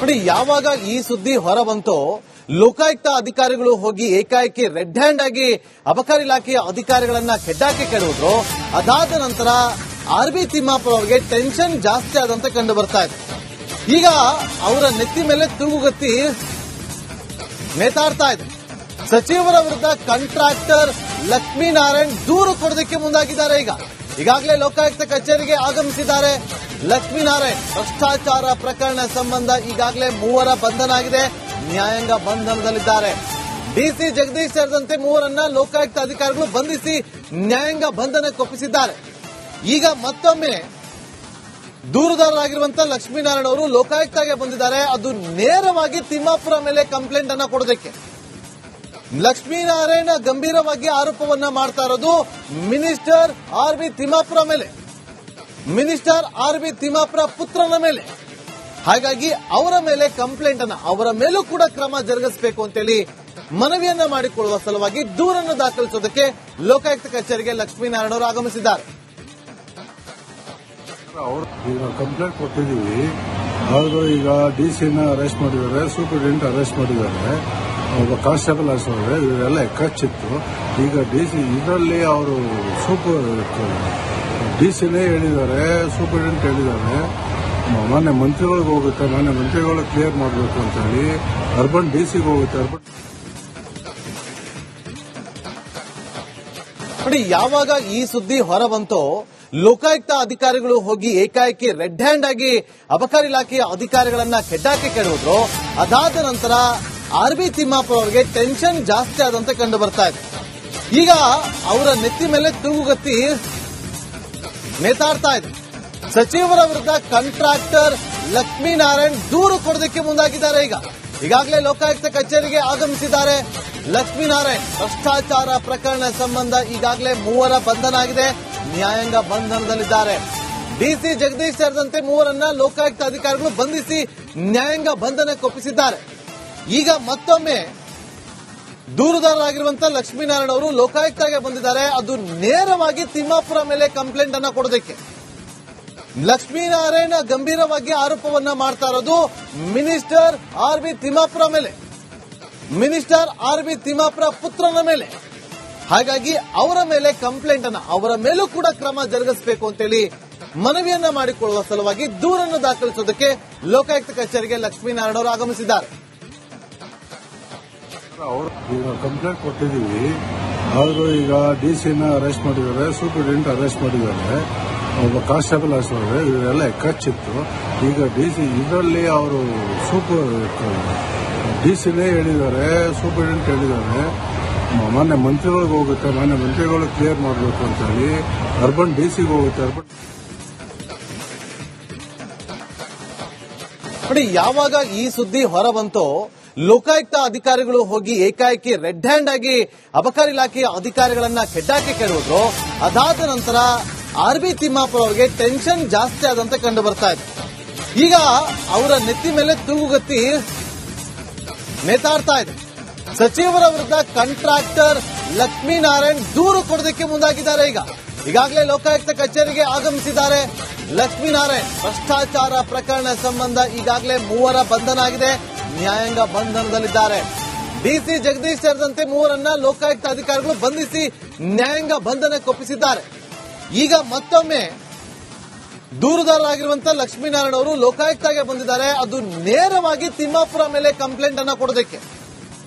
ನೋಡಿ, ಯಾವಾಗ ಈ ಸುದ್ದಿ ಹೊರಬಂತೋ ಲೋಕಾಯುಕ್ತ ಅಧಿಕಾರಿಗಳು ಹೋಗಿ ಏಕಾಏಕಿ ರೆಡ್ ಹ್ಯಾಂಡ್ ಆಗಿ ಅಬಕಾರಿ ಇಲಾಖೆಯ ಅಧಿಕಾರಿಗಳನ್ನ ಕೆಡ್ಡಾಕಿ ಕೆಡವಿದ್ರು. ಅದಾದ ನಂತರ ಆರ್.ಬಿ. ತಿಮ್ಮಾಪುರ ಅವರಿಗೆ ಟೆನ್ಷನ್ ಜಾಸ್ತಿ ಆದಂತೆ ಕಂಡು ಬರ್ತಾ ಇದೆ. ಈಗ ಅವರ ನೆತ್ತಿ ಮೇಲೆ ತೂಗುಗತ್ತಿ ನೇತಾಡ್ತಾ ಇದೆ. ಸಚಿವರ ವಿರುದ್ಧ ಕಾಂಟ್ರಾಕ್ಟರ್ ಲಕ್ಷ್ಮೀನಾರಾಯಣ್ ದೂರು ಕೊಡೋದಕ್ಕೆ ಮುಂದಾಗಿದ್ದಾರೆ. ಈಗಾಗಲೇ ಲೋಕಾಯುಕ್ತ ಕಚೇರಿಗೆ ಆಗಮಿಸಿದ್ದಾರೆ ಲಕ್ಷ್ಮೀನಾರಾಯಣ್. ಭ್ರಷ್ಟಾಚಾರ ಪ್ರಕರಣ ಸಂಬಂಧ ಈಗಾಗಲೇ 3 ಬಂಧನ ಆಗಿದೆ, ನ್ಯಾಯಾಂಗ ಬಂಧನದಲ್ಲಿದ್ದಾರೆ. ಡಿಸಿ ಜಗದೀಶ್ ಸೇರಿದಂತೆ 3ರನ್ನ ಲೋಕಾಯುಕ್ತ ಅಧಿಕಾರಿಗಳು ಬಂಧಿಸಿ ನ್ಯಾಯಾಂಗ ಬಂಧನಕ್ಕೊಪ್ಪಿಸಿದ್ದಾರೆ. ಈಗ ಮತ್ತೊಮ್ಮೆ ದೂರುದಾರರಾಗಿರುವಂತಹ ಲಕ್ಷ್ಮೀನಾರಾಯಣ್ ಅವರು ಲೋಕಾಯುಕ್ತಗೆ ಬಂದಿದ್ದಾರೆ. ಅದು ನೇರವಾಗಿ ತಿಮ್ಮಾಪುರ ಮೇಲೆ ಕಂಪ್ಲೇಂಟ್ ಅನ್ನ ಕೊಡೋದಕ್ಕೆ. ಲಕ್ಷ್ಮೀನಾರಾಯಣ ಗಂಭೀರವಾಗಿ ಆರೋಪವನ್ನ ಮಾಡ್ತಾ ಇರೋದು ಮಿನಿಸ್ಟರ್ ಆರ್.ಬಿ. ತಿಮ್ಮಾಪುರ ಮೇಲೆ, ಮಿನಿಸ್ಟರ್ ಆರ್.ಬಿ. ತಿಮ್ಮಾಪುರ ಪುತ್ರನ ಮೇಲೆ. ಹಾಗಾಗಿ ಅವರ ಮೇಲೆ ಕಂಪ್ಲೇಂಟ್ ಅನ್ನ, ಅವರ ಮೇಲೂ ಕೂಡ ಕ್ರಮ ಜರುಗಿಸಬೇಕು ಅಂತೇಳಿ ಮನವಿಯನ್ನ ಮಾಡಿಕೊಳ್ಳುವ ಸಲುವಾಗಿ ದೂರನ್ನು ದಾಖಲಿಸೋದಕ್ಕೆ ಲೋಕಾಯುಕ್ತ ಕಚೇರಿಗೆ ಲಕ್ಷ್ಮೀನಾರಾಯಣ ಅವರು ಆಗಮಿಸಿದ್ದಾರೆ. ಈಗ ಕಂಪ್ಲೇಂಟ್ ಕೊಟ್ಟಿದ್ದೀವಿ. ಅವರು ಈಗ ಡಿಸಿನ ಅರೆಸ್ಟ್ ಮಾಡಿದ್ದಾರೆ, ಸೂಪರಿಂಟೆಂಡೆಂಟ್ ಅರೆಸ್ಟ್ ಮಾಡಿದ್ದಾರೆ, ಒಬ್ಬ ಕಾನ್ಸ್ಟೇಬಲ್ ಅರೆಸ್ಟ್ ಮಾಡಿದ್ದಾರೆ. ಇವರೆಲ್ಲ ಎಕ್ಕಚ್ಚಿತ್ತು. ಈಗ ಡಿಸಿ ಇದರಲ್ಲಿ ಅವರು ಡಿಸಿನೇ ಹೇಳಿದ್ದಾರೆ, ಸೂಪರಿಂಟೆಂಡೆಂಟ್ ಹೇಳಿದ್ದಾರೆ, ಮಾನ್ಯ ಮಂತ್ರಿಗಳಿಗೆ ಹೋಗುತ್ತೆ, ಮಾನ್ಯ ಮಂತ್ರಿಗಳು ಕ್ಲಿಯರ್ ಮಾಡಬೇಕು ಅಂತ ಹೇಳಿ ಅರ್ಬನ್ ಡಿಸಿಗೆ ಹೋಗುತ್ತೆ. ನೋಡಿ, ಯಾವಾಗ ಈ ಸುದ್ದಿ ಹೊರಬಂತೋ ಲೋಕಾಯುಕ್ತ ಅಧಿಕಾರಿಗಳು ಹೋಗಿ ಏಕಾಏಕಿ ರೆಡ್ ಹ್ಯಾಂಡ್ ಆಗಿ ಅಬಕಾರಿ ಇಲಾಖೆಯ ಅಧಿಕಾರಿಗಳನ್ನ ಕೆಡ್ಡಾಕಿ ಕೆಡವಿದ್ರು. ಅದಾದ ನಂತರ ಆರ್.ಬಿ. ತಿಮ್ಮಾಪುರ ಅವರಿಗೆ ಟೆನ್ಷನ್ ಜಾಸ್ತಿ ಆದಂತೆ ಕಂಡು ಬರ್ತಾ ಇದೆ. ಈಗ ಅವರ ನೆತ್ತಿ ಮೇಲೆ ತೂಗುಗತ್ತಿ ನೇತಾಡ್ತಾ ಇದೆ. ಸಚಿವರ ವಿರುದ್ಧ ಕಾಂಟ್ರಾಕ್ಟರ್ ಲಕ್ಷ್ಮೀನಾರಾಯಣ್ ದೂರು ಕೊಡೋದಕ್ಕೆ ಮುಂದಾಗಿದ್ದಾರೆ. ಈಗಾಗಲೇ ಲೋಕಾಯುಕ್ತ ಕಚೇರಿಗೆ ಆಗಮಿಸಿದ್ದಾರೆ ಲಕ್ಷ್ಮೀನಾರಾಯಣ್. ಭ್ರಷ್ಟಾಚಾರ ಪ್ರಕರಣ ಸಂಬಂಧ ಈಗಾಗಲೇ 3 ಬಂಧನ ಆಗಿದೆ, ನ್ಯಾಯಾಂಗ ಬಂಧನದಲ್ಲಿದ್ದಾರೆ. ಡಿಸಿ ಜಗದೀಶ್ ಸೇರಿದಂತೆ 3ರನ್ನ ಲೋಕಾಯುಕ್ತ ಅಧಿಕಾರಿಗಳು ಬಂಧಿಸಿ ನ್ಯಾಯಾಂಗ ಬಂಧನಕ್ಕೊಪ್ಪಿಸಿದ್ದಾರೆ. ಈಗ ಮತ್ತೊಮ್ಮೆ ದೂರುದಾರರಾಗಿರುವಂತಹ ಲಕ್ಷ್ಮೀನಾರಾಯಣ ಅವರು ಲೋಕಾಯುಕ್ತಗೆ ಬಂದಿದ್ದಾರೆ. ಅದು ನೇರವಾಗಿ ತಿಮ್ಮಾಪುರ ಮೇಲೆ ಕಂಪ್ಲೇಂಟ್ ಅನ್ನ ಕೊಡೋದಕ್ಕೆ. ಲಕ್ಷ್ಮೀನಾರಾಯಣ ಗಂಭೀರವಾಗಿ ಆರೋಪವನ್ನ ಮಾಡ್ತಾ ಇರೋದು ಮಿನಿಸ್ಟರ್ ಆರ್.ಬಿ. ತಿಮ್ಮಾಪುರ ಮೇಲೆ, ಮಿನಿಸ್ಟರ್ ಆರ್.ಬಿ. ತಿಮ್ಮಾಪುರ ಪುತ್ರನ ಮೇಲೆ. ಹಾಗಾಗಿ ಅವರ ಮೇಲೆ ಕಂಪ್ಲೇಂಟ್ ಅನ್ನ, ಅವರ ಮೇಲೂ ಕೂಡ ಕ್ರಮ ಜರುಗಿಸಬೇಕು ಅಂತೇಳಿ ಮನವಿಯನ್ನ ಮಾಡಿಕೊಳ್ಳುವ ಸಲುವಾಗಿ ದೂರನ್ನು ದಾಖಲಿಸೋದಕ್ಕೆ ಲೋಕಾಯುಕ್ತ ಕಚೇರಿಗೆ ಲಕ್ಷ್ಮೀನಾರಾಯಣ ಅವರು ಆಗಮಿಸಿದ್ದಾರೆ. ಈಗ ಕಂಪ್ಲೇಂಟ್ ಕೊಟ್ಟಿದ್ದೀವಿ. ಅವರು ಈಗ ಡಿಸಿನ ಅರೆಸ್ಟ್ ಮಾಡಿದ್ದಾರೆ, ಸೂಪರಿಂಟೆಂಡೆಂಟ್ ಅರೆಸ್ಟ್ ಮಾಡಿದ್ದಾರೆ, ಒಬ್ಬ ಕಾನ್ಸ್ಟೇಬಲ್ ಅರೆಸ್ಟ್ ಮಾಡಿದ್ದಾರೆ. ಇವರೆಲ್ಲ ಎಕ್ಕಚ್ಚಿತ್ತು. ಈಗ ಡಿಸಿ ಇದರಲ್ಲಿ ಅವರು ಡಿಸಿನೇ ಹೇಳಿದ್ದಾರೆ, ಸೂಪರಿಂಟೆಂಡೆಂಟ್ ಹೇಳಿದ್ದಾರೆ, ಮಾನ್ಯ ಮಂತ್ರಿಗಳಿಗೆ ಹೋಗುತ್ತೆ, ಮಾನ್ಯ ಮಂತ್ರಿಗಳು ಕ್ಲಿಯರ್ ಮಾಡಬೇಕು ಅಂತ ಹೇಳಿ ಅರ್ಬನ್ ಡಿಸಿಗೆ ಹೋಗುತ್ತೆ. ನೋಡಿ, ಯಾವಾಗ ಈ ಸುದ್ದಿ ಹೊರಬಂತೋ ಲೋಕಾಯುಕ್ತ ಅಧಿಕಾರಿಗಳು ಹೋಗಿ ಏಕಾಏಕಿ ರೆಡ್ ಹ್ಯಾಂಡ್ ಆಗಿ ಅಬಕಾರಿ ಇಲಾಖೆಯ ಅಧಿಕಾರಿಗಳನ್ನ ಕೆಡ್ಡಾಕಿ ಕೆಡವಿದ್ರು. ಅದಾದ ನಂತರ ಆರ್.ಬಿ. ತಿಮ್ಮಾಪುರ ಅವರಿಗೆ ಟೆನ್ಷನ್ ಜಾಸ್ತಿ ಆದಂತೆ ಕಂಡು ಬರ್ತಾ ಇದೆ. ಈಗ ಅವರ ನೆತ್ತಿ ಮೇಲೆ ತೂಗುಗತ್ತಿ ನೇತಾಡ್ತಾ ಇದೆ. ಸಚಿವರ ವಿರುದ್ಧ ಕಾಂಟ್ರಾಕ್ಟರ್ ಲಕ್ಷ್ಮೀನಾರಾಯಣ್ ದೂರು ಕೊಡೋದಕ್ಕೆ ಮುಂದಾಗಿದ್ದಾರೆ. ಈಗಾಗಲೇ ಲೋಕಾಯುಕ್ತ ಕಚೇರಿಗೆ ಆಗಮಿಸಿದ್ದಾರೆ ಲಕ್ಷ್ಮೀನಾರಾಯಣ್. ಭ್ರಷ್ಟಾಚಾರ ಪ್ರಕರಣ ಸಂಬಂಧ ಈಗಾಗಲೇ 3 ಬಂಧನ ಆಗಿದೆ, ನ್ಯಾಯಾಂಗ ಬಂಧನದಲ್ಲಿದ್ದಾರೆ. ಡಿಸಿ ಜಗದೀಶ್ ಸೇರಿದಂತೆ 3ರನ್ನ ಲೋಕಾಯುಕ್ತ ಅಧಿಕಾರಿಗಳು ಬಂಧಿಸಿ ನ್ಯಾಯಾಂಗ ಬಂಧನಕ್ಕೊಪ್ಪಿಸಿದ್ದಾರೆ. ಈಗ ಮತ್ತೊಮ್ಮೆ ದೂರುದಾರರಾಗಿರುವಂತಹ ಲಕ್ಷ್ಮೀನಾರಾಯಣ ಅವರು ಲೋಕಾಯುಕ್ತಗೆ ಬಂದಿದ್ದಾರೆ. ಅದು ನೇರವಾಗಿ ತಿಮ್ಮಾಪುರ ಮೇಲೆ ಕಂಪ್ಲೇಂಟ್ ಅನ್ನ ಕೊಡೋದಕ್ಕೆ.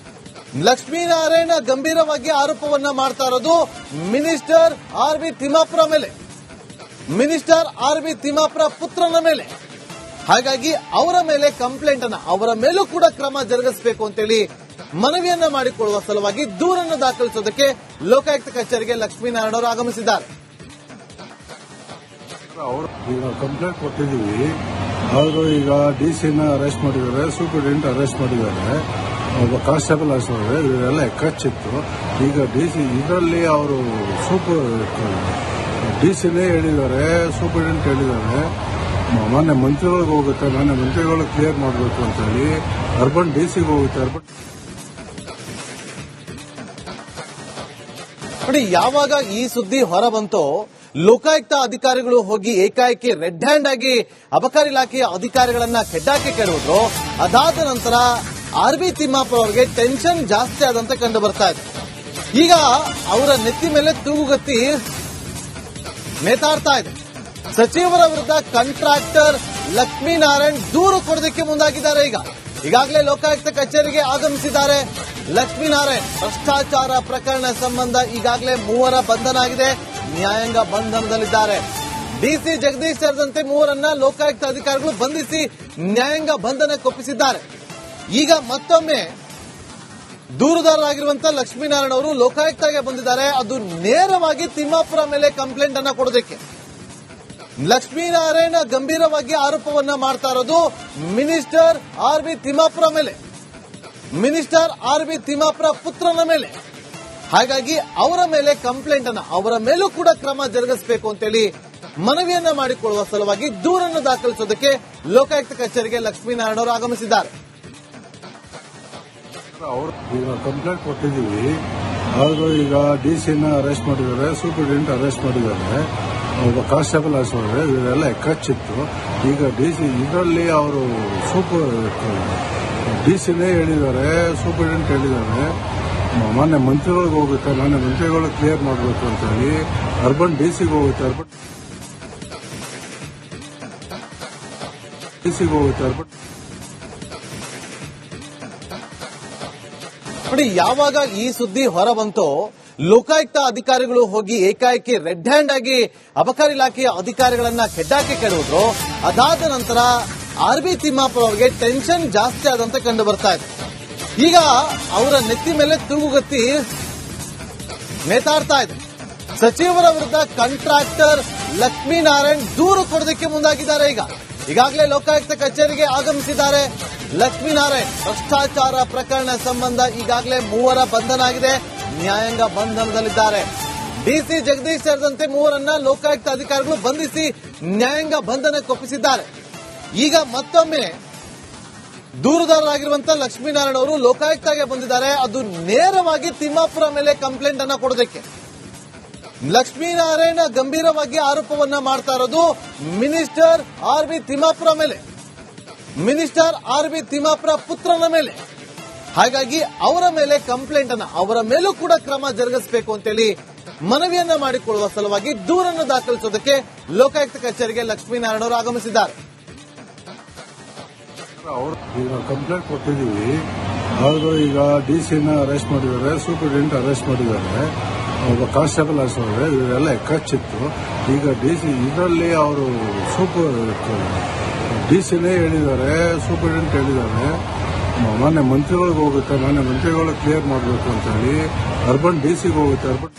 ಲಕ್ಷ್ಮೀನಾರಾಯಣ ಗಂಭೀರವಾಗಿ ಆರೋಪವನ್ನ ಮಾಡ್ತಾ ಇರೋದು ಮಿನಿಸ್ಟರ್ ಆರ್.ಬಿ. ತಿಮ್ಮಾಪುರ ಮೇಲೆ, ಮಿನಿಸ್ಟರ್ ಆರ್.ಬಿ. ತಿಮ್ಮಾಪುರ ಪುತ್ರನ ಮೇಲೆ. ಹಾಗಾಗಿ ಅವರ ಮೇಲೆ ಕಂಪ್ಲೇಂಟ್ ಅನ್ನ, ಅವರ ಮೇಲೂ ಕೂಡ ಕ್ರಮ ಜರುಗಿಸಬೇಕು ಅಂತೇಳಿ ಮನವಿಯನ್ನ ಮಾಡಿಕೊಳ್ಳುವ ಸಲುವಾಗಿ ದೂರನ್ನು ದಾಖಲಿಸೋದಕ್ಕೆ ಲೋಕಾಯುಕ್ತ ಕಚೇರಿಗೆ ಲಕ್ಷ್ಮೀನಾರಾಯಣ ಅವರು ಆಗಮಿಸಿದ್ದಾರೆ. ಈಗ ಕಂಪ್ಲೇಂಟ್ ಕೊಟ್ಟಿದ್ದೀವಿ. ಅವರು ಈಗ ಡಿಸಿನ ಅರೆಸ್ಟ್ ಮಾಡಿದ್ದಾರೆ, ಸೂಪರಿಂಟೆಂಡೆಂಟ್ ಅರೆಸ್ಟ್ ಮಾಡಿದ್ದಾರೆ, ಒಬ್ಬ ಕಾನ್ಸ್ಟೇಬಲ್ ಅರೆಸ್ಟ್ ಮಾಡಿದ್ದಾರೆ. ಇವರೆಲ್ಲ ಎಕ್ಕಚ್ಚಿತ್ತು. ಈಗ ಡಿಸಿ ಇದರಲ್ಲಿ ಅವರು ಡಿಸಿನೇ ಹೇಳಿದ್ದಾರೆ, ಸೂಪರಿಂಟೆಂಡೆಂಟ್ ಹೇಳಿದ್ದಾರೆ, ಮಾನ್ಯ ಮಂತ್ರಿಗಳಿಗೆ ಹೋಗುತ್ತೆ, ಮಾನ್ಯ ಮಂತ್ರಿಗಳು ಕ್ಲಿಯರ್ ಮಾಡಬೇಕು ಅಂತ ಹೇಳಿ ಅರ್ಬನ್ ಡಿಸಿಗೆ ಹೋಗುತ್ತೆ. ನೋಡಿ, ಯಾವಾಗ ಈ ಸುದ್ದಿ ಹೊರಬಂತೋ ಲೋಕಾಯುಕ್ತ ಅಧಿಕಾರಿಗಳು ಹೋಗಿ ಏಕಾಏಕಿ ರೆಡ್ ಹ್ಯಾಂಡ್ ಆಗಿ ಅಬಕಾರಿ ಇಲಾಖೆಯ ಅಧಿಕಾರಿಗಳನ್ನ ಕೆಡ್ಡಾಕಿ ಕೆಡವಿದ್ರು. ಅದಾದ ನಂತರ ಆರ್.ಬಿ. ತಿಮ್ಮಾಪುರ ಅವರಿಗೆ ಟೆನ್ಷನ್ ಜಾಸ್ತಿ ಆದಂತೆ ಕಂಡು ಬರ್ತಾ ಇದೆ. ಈಗ ಅವರ ನೆತ್ತಿ ಮೇಲೆ ತೂಗುಗತ್ತಿ ನೇತಾಡ್ತಾ ಇದೆ. ಸಚಿವರ ವಿರುದ್ಧ ಕಾಂಟ್ರಾಕ್ಟರ್ ಲಕ್ಷ್ಮೀನಾರಾಯಣ್ ದೂರು ಕೊಡೋದಕ್ಕೆ ಮುಂದಾಗಿದ್ದಾರೆ. ಈಗಾಗಲೇ ಲೋಕಾಯುಕ್ತ ಕಚೇರಿಗೆ ಆಗಮಿಸಿದ್ದಾರೆ ಲಕ್ಷ್ಮೀನಾರಾಯಣ್. ಭ್ರಷ್ಟಾಚಾರ ಪ್ರಕರಣ ಸಂಬಂಧ ಈಗಾಗಲೇ 3 ಬಂಧನ ಆಗಿದೆ, ನ್ಯಾಯಾಂಗ ಬಂಧನದಲ್ಲಿದ್ದಾರೆ. ಡಿಸಿ ಜಗದೀಶ್ ಸೇರಿದಂತೆ 3ರನ್ನ ಲೋಕಾಯುಕ್ತ ಅಧಿಕಾರಿಗಳು ಬಂಧಿಸಿ ನ್ಯಾಯಾಂಗ ಬಂಧನಕ್ಕೊಪ್ಪಿಸಿದ್ದಾರೆ. ಈಗ ಮತ್ತೊಮ್ಮೆ ದೂರುದಾರರಾಗಿರುವಂತಹ ಲಕ್ಷ್ಮೀನಾರಾಯಣ್ ಅವರು ಲೋಕಾಯುಕ್ತಗೆ ಬಂದಿದ್ದಾರೆ. ಅದು ನೇರವಾಗಿ ತಿಮ್ಮಾಪುರ ಮೇಲೆ ಕಂಪ್ಲೇಂಟ್ ಅನ್ನ ಕೊಡೋದಕ್ಕೆ. ಲಕ್ಷ್ಮೀನಾರಾಯಣ ಗಂಭೀರವಾಗಿ ಆರೋಪವನ್ನ ಮಾಡ್ತಾ ಇರೋದು ಮಿನಿಸ್ಟರ್ ಆರ್.ಬಿ. ತಿಮ್ಮಾಪುರ ಮೇಲೆ, ಮಿನಿಸ್ಟರ್ ಆರ್.ಬಿ. ತಿಮ್ಮಾಪುರ ಪುತ್ರನ ಮೇಲೆ. ಹಾಗಾಗಿ ಅವರ ಮೇಲೆ ಕಂಪ್ಲೇಂಟ್ ಅನ್ನ, ಅವರ ಮೇಲೂ ಕೂಡ ಕ್ರಮ ಜರುಗಿಸಬೇಕು ಅಂತೇಳಿ ಮನವಿಯನ್ನ ಮಾಡಿಕೊಳ್ಳುವ ಸಲುವಾಗಿ ದೂರನ್ನು ದಾಖಲಿಸೋದಕ್ಕೆ ಲೋಕಾಯುಕ್ತ ಕಚೇರಿಗೆ ಲಕ್ಷ್ಮೀನಾರಾಯಣ ಅವರು ಆಗಮಿಸಿದ್ದಾರೆ. ಅವರು ಈಗ ಕಂಪ್ಲೇಂಟ್ ಕೊಟ್ಟಿದ್ದೀವಿ. ಆದರೂ ಈಗ ಡಿಸಿನ ಅರೆಸ್ಟ್ ಮಾಡಿದ್ದಾರೆ, ಸೂಪರಿಂಟೆಂಡೆಂಟ್ ಅರೆಸ್ಟ್ ಮಾಡಿದ್ದಾರೆ, ಒಬ್ಬ ಕಾನ್ಸ್ಟೇಬಲ್ ಅರೆಸ್ಟ್ ಮಾಡಿದ್ದಾರೆ. ಇವರೆಲ್ಲ ಎಕ್ಕಚ್ಚಿತ್ತು. ಈಗ ಡಿಸಿ ಇದರಲ್ಲಿ ಅವರು ಡಿಸಿನೇ ಹೇಳಿದ್ದಾರೆ, ಸೂಪರಿಂಟೆಂಡೆಂಟ್ ಹೇಳಿದ್ದಾರೆ, ಮಾನ್ಯ ಮಂತ್ರಿಗಳಿಗೆ ಹೋಗುತ್ತೆ, ಮಾನ್ಯ ಮಂತ್ರಿಗಳು ಕ್ಲಿಯರ್ ಮಾಡಬೇಕು ಅಂತ ಹೇಳಿ ಅರ್ಬನ್ ಡಿಸಿಗೆ ಹೋಗುತ್ತೆ, ಅರ್ಬನ್ ನೋಡಿ, ಯಾವಾಗ ಈ ಸುದ್ದಿ ಹೊರ ಬಂತೋ ಲೋಕಾಯುಕ್ತ ಅಧಿಕಾರಿಗಳು ಹೋಗಿ ಏಕಾಏಕಿ ರೆಡ್ ಹ್ಯಾಂಡ್ ಆಗಿ ಅಬಕಾರಿ ಇಲಾಖೆಯ ಅಧಿಕಾರಿಗಳನ್ನ ಕೆಡ್ಡಾಕಿ ಕೆಡವಿದ್ರು. ಅದಾದ ನಂತರ ಆರ್.ಬಿ. ತಿಮ್ಮಾಪುರ ಅವರಿಗೆ ಟೆನ್ಷನ್ ಜಾಸ್ತಿ ಆದಂತೆ ಕಂಡು ಬರ್ತಾ ಇದೆ. ಈಗ ಅವರ ನೆತ್ತಿ ಮೇಲೆ ತೂಗುಗತ್ತಿ ನೇತಾಡ್ತಾ ಇದೆ. ಸಚಿವರ ವಿರುದ್ಧ ಕಾಂಟ್ರಾಕ್ಟರ್ ಲಕ್ಷ್ಮೀನಾರಾಯಣ್ ದೂರು ಕೊಡೋದಕ್ಕೆ ಮುಂದಾಗಿದ್ದಾರೆ. ಈಗಾಗಲೇ ಲೋಕಾಯುಕ್ತ ಕಚೇರಿಗೆ ಆಗಮಿಸಿದ್ದಾರೆ ಲಕ್ಷ್ಮೀನಾರಾಯಣ್. ಭ್ರಷ್ಟಾಚಾರ ಪ್ರಕರಣ ಸಂಬಂಧ ಈಗಾಗಲೇ 3 ಬಂಧನ ಆಗಿದೆ, ನ್ಯಾಯಾಂಗ ಬಂಧನದಲ್ಲಿದ್ದಾರೆ. ಡಿಸಿ ಜಗದೀಶ್ ಸೇರಿದಂತೆ 3ರನ್ನ ಲೋಕಾಯುಕ್ತ ಅಧಿಕಾರಿಗಳು ಬಂಧಿಸಿ ನ್ಯಾಯಾಂಗ ಬಂಧನಕ್ಕೊಪ್ಪಿಸಿದ್ದಾರೆ. ಈಗ ಮತ್ತೊಮ್ಮೆ ದೂರುದಾರರಾಗಿರುವಂತಹ ಲಕ್ಷ್ಮೀನಾರಾಯಣ ಅವರು ಲೋಕಾಯುಕ್ತಗೆ ಬಂದಿದ್ದಾರೆ. ಅದು ನೇರವಾಗಿ ತಿಮ್ಮಾಪುರ ಮೇಲೆ ಕಂಪ್ಲೇಂಟ್ ಅನ್ನ ಕೊಡೋದಕ್ಕೆ. ಲಕ್ಷ್ಮೀನಾರಾಯಣ ಗಂಭೀರವಾಗಿ ಆರೋಪವನ್ನ ಮಾಡ್ತಾ ಇರೋದು ಮಿನಿಸ್ಟರ್ ಆರ್.ಬಿ. ತಿಮ್ಮಾಪುರ ಮೇಲೆ, ಮಿನಿಸ್ಟರ್ ಆರ್.ಬಿ. ತಿಮ್ಮಾಪುರ ಪುತ್ರನ ಮೇಲೆ. ಹಾಗಾಗಿ ಅವರ ಮೇಲೆ ಕಂಪ್ಲೇಂಟ್ ಅನ್ನ, ಅವರ ಮೇಲೂ ಕೂಡ ಕ್ರಮ ಜರುಗಿಸಬೇಕು ಅಂತೇಳಿ ಮನವಿಯನ್ನ ಮಾಡಿಕೊಳ್ಳುವ ಸಲುವಾಗಿ ದೂರನ್ನು ದಾಖಲಿಸೋದಕ್ಕೆ ಲೋಕಾಯುಕ್ತ ಕಚೇರಿಗೆ ಲಕ್ಷ್ಮೀನಾರಾಯಣ ಅವರು ಆಗಮಿಸಿದ್ದಾರೆ. ಅವರು ಈಗ ಕಂಪ್ಲೇಂಟ್ ಕೊಟ್ಟಿದ್ದೀವಿ. ಆದರೂ ಈಗ ಡಿಸಿನ ಅರೆಸ್ಟ್ ಮಾಡಿದ್ದಾರೆ, ಸೂಪರಿಂಟೆಂಡೆಂಟ್ ಅರೆಸ್ಟ್ ಮಾಡಿದ್ದಾರೆ, ಒಬ್ಬ ಕಾನ್ಸ್ಟೇಬಲ್ ಅರೆಸ್ಟ್ ಮಾಡಿದ್ದಾರೆ. ಇವರೆಲ್ಲ ಎಕ್ಕಚ್ಚಿತ್ತು. ಈಗ ಡಿಸಿ ಇದರಲ್ಲಿ ಅವರು ಡಿಸಿನೇ ಹೇಳಿದ್ದಾರೆ, ಸೂಪರಿಂಟೆಂಡೆಂಟ್ ಹೇಳಿದ್ದಾರೆ, ಮಾನ್ಯ ಮಂತ್ರಿಗಳಿಗೆ ಹೋಗುತ್ತೆ, ಮಾನ್ಯ ಮಂತ್ರಿಗಳು ಕ್ಲಿಯರ್ ಮಾಡಬೇಕು ಅಂತ ಹೇಳಿ ಅರ್ಬನ್ ಡಿಸಿಗೆ ಹೋಗುತ್ತೆ, ಅರ್ಬನ್